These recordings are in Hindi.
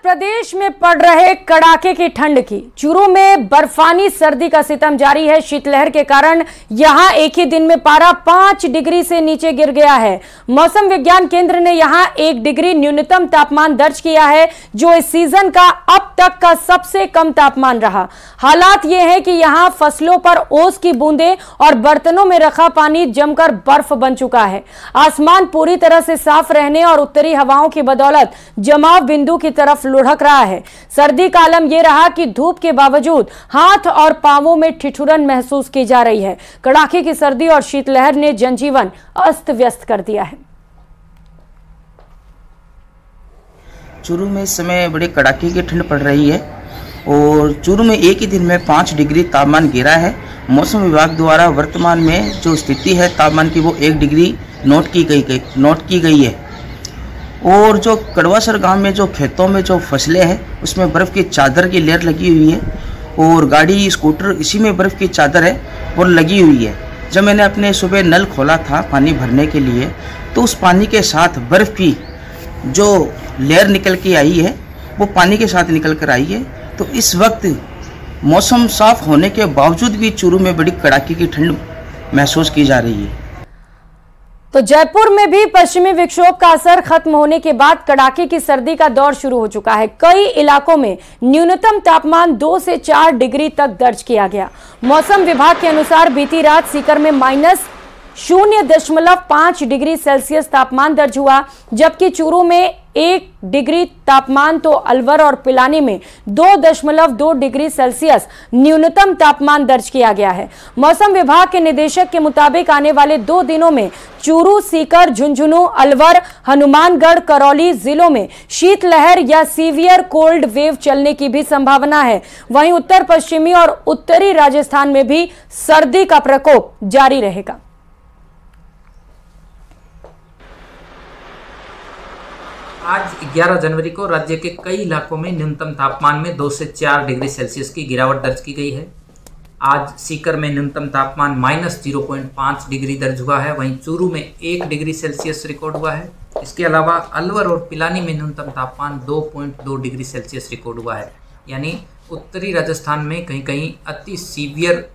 प्रदेश में पड़ रहे कड़ाके की ठंड की चूरू में बर्फानी सर्दी का सितम जारी है। शीतलहर के कारण यहां एक ही दिन में पारा 5 डिग्री से नीचे गिर गया है। मौसम विज्ञान केंद्र ने यहां 1 डिग्री न्यूनतम तापमान दर्ज किया है, जो इस सीजन का अब तक का सबसे कम तापमान रहा। हालात ये है कि यहां फसलों पर ओस की बूंदें और बर्तनों में रखा पानी जमकर बर्फ बन चुका है। आसमान पूरी तरह से साफ रहने और उत्तरी हवाओं की बदौलत जमाव बिंदु की तरफ लुढ़क रहा है। सर्दी का आलम यह रहा कि धूप के बावजूद हाथ और पांवों में ठिठुरन महसूस की जा रही है। कड़ाके की सर्दी और शीतलहर ने जनजीवन अस्त व्यस्त कर दिया है। चूरू में इस समय बड़े कड़ाके की ठंड पड़ रही है और चूरू में एक ही दिन में 5 डिग्री तापमान गिरा है। मौसम विभाग द्वारा वर्तमान में जो स्थिति है तापमान की वो 1 डिग्री नोट की गई है। और जो कड़वासर गांव में जो खेतों में जो फसलें हैं उसमें बर्फ़ की चादर की लेयर लगी हुई है और गाड़ी स्कूटर इसी में बर्फ़ की चादर है और लगी हुई है। जब मैंने अपने सुबह नल खोला था पानी भरने के लिए तो उस पानी के साथ बर्फ़ की जो लेयर निकल के आई है वो पानी के साथ निकल कर आई है। तो इस वक्त मौसम साफ होने के बावजूद भी चूरू में बड़ी कड़ाके की ठंड महसूस की जा रही है। तो जयपुर में भी पश्चिमी विक्षोभ का असर खत्म होने के बाद कड़ाके की सर्दी का दौर शुरू हो चुका है। कई इलाकों में न्यूनतम तापमान 2 से 4 डिग्री तक दर्ज किया गया। मौसम विभाग के अनुसार बीती रात सीकर में -0.5 डिग्री सेल्सियस तापमान दर्ज हुआ, जबकि चूरू में 1 डिग्री तापमान तो अलवर और पिलानी में 2.2 डिग्री सेल्सियस न्यूनतम तापमान दर्ज किया गया है। मौसम विभाग के निदेशक के मुताबिक आने वाले 2 दिनों में चूरू, सीकर, झुंझुनू, अलवर, हनुमानगढ़, करौली जिलों में शीतलहर या सीवियर कोल्ड वेव चलने की भी संभावना है। वहीं उत्तर पश्चिमी और उत्तरी राजस्थान में भी सर्दी का प्रकोप जारी रहेगा। आज 11 जनवरी को राज्य के कई इलाकों में न्यूनतम तापमान में 2 से 4 डिग्री सेल्सियस की गिरावट दर्ज की गई है। आज सीकर में न्यूनतम तापमान -0.5 डिग्री दर्ज हुआ है। वहीं चूरू में 1 डिग्री सेल्सियस रिकॉर्ड हुआ है। इसके अलावा अलवर और पिलानी में न्यूनतम तापमान 2.2 डिग्री सेल्सियस रिकॉर्ड हुआ है। यानी उत्तरी राजस्थान में कहीं कहीं अति सीवियर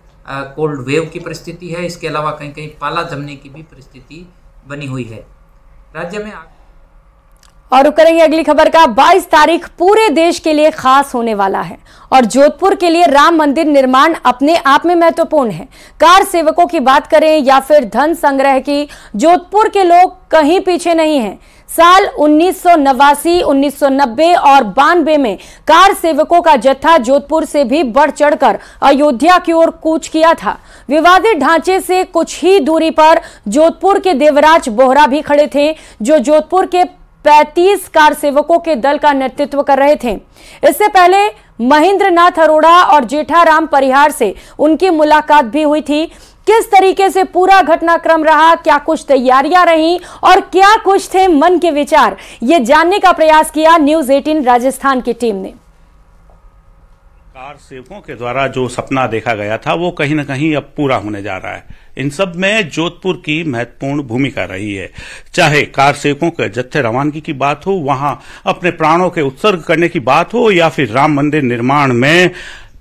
कोल्ड वेव की परिस्थिति है। इसके अलावा कहीं कहीं पाला जमने की भी परिस्थिति बनी हुई है राज्य में। और करेंगे अगली खबर का। 22 तारीख पूरे देश के लिए खास होने वाला है और जोधपुर के लिए राम मंदिर निर्माण अपने आप में महत्वपूर्ण है। कार सेवकों की बात करें या फिर धन संग्रह की, जोधपुर के लोग कहीं पीछे नहीं हैं। साल 1989, 1990 और 92 में कार सेवकों का जत्था जोधपुर से भी बढ़ चढ़कर अयोध्या की ओर कूच किया था। विवादित ढांचे से कुछ ही दूरी पर जोधपुर के देवराज बोहरा भी खड़े थे, जो जोधपुर के 35 कार सेवकों के दल का नेतृत्व कर रहे थे। इससे पहले महेंद्र नाथ अरोड़ा और जेठाराम परिहार से उनकी मुलाकात भी हुई थी। किस तरीके से पूरा घटनाक्रम रहा, क्या कुछ तैयारियां रहीं और क्या कुछ थे मन के विचार, ये जानने का प्रयास किया न्यूज़ 18 राजस्थान की टीम ने। कार सेवकों के द्वारा जो सपना देखा गया था वो कहीं न कहीं अब पूरा होने जा रहा है। इन सब में जोधपुर की महत्वपूर्ण भूमिका रही है। चाहे कार सेवकों के जत्थे रवानगी की बात हो, वहां अपने प्राणों के उत्सर्ग करने की बात हो, या फिर राम मंदिर निर्माण में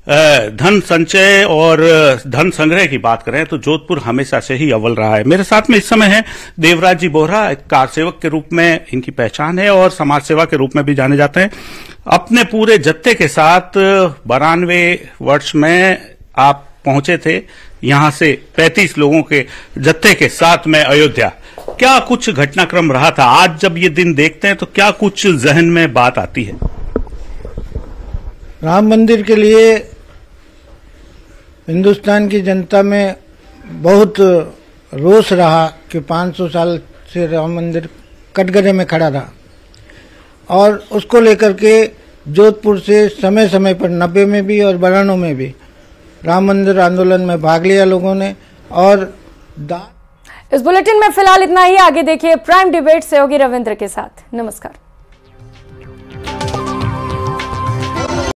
धन संचय और धन संग्रह की बात करें तो जोधपुर हमेशा से ही अव्वल रहा है। मेरे साथ में इस समय है देवराज जी बोहरा। एक कार सेवक के रूप में इनकी पहचान है और समाज सेवा के रूप में भी जाने जाते हैं। अपने पूरे जत्थे के साथ 92 वर्ष में आप पहुंचे थे, यहां से 35 लोगों के जत्थे के साथ में अयोध्या। क्या कुछ घटनाक्रम रहा था? आज जब ये दिन देखते हैं तो क्या कुछ जहन में बात आती है? राम मंदिर के लिए हिंदुस्तान की जनता में बहुत रोष रहा कि 500 साल से राम मंदिर कटघरे में खड़ा रहा और उसको लेकर के जोधपुर से समय समय पर 90 में भी और 92 में भी राम मंदिर आंदोलन में भाग लिया लोगों ने। और इस बुलेटिन में फिलहाल इतना ही। आगे देखिए प्राइम डिबेट सहयोगी रविंद्र के साथ। नमस्कार।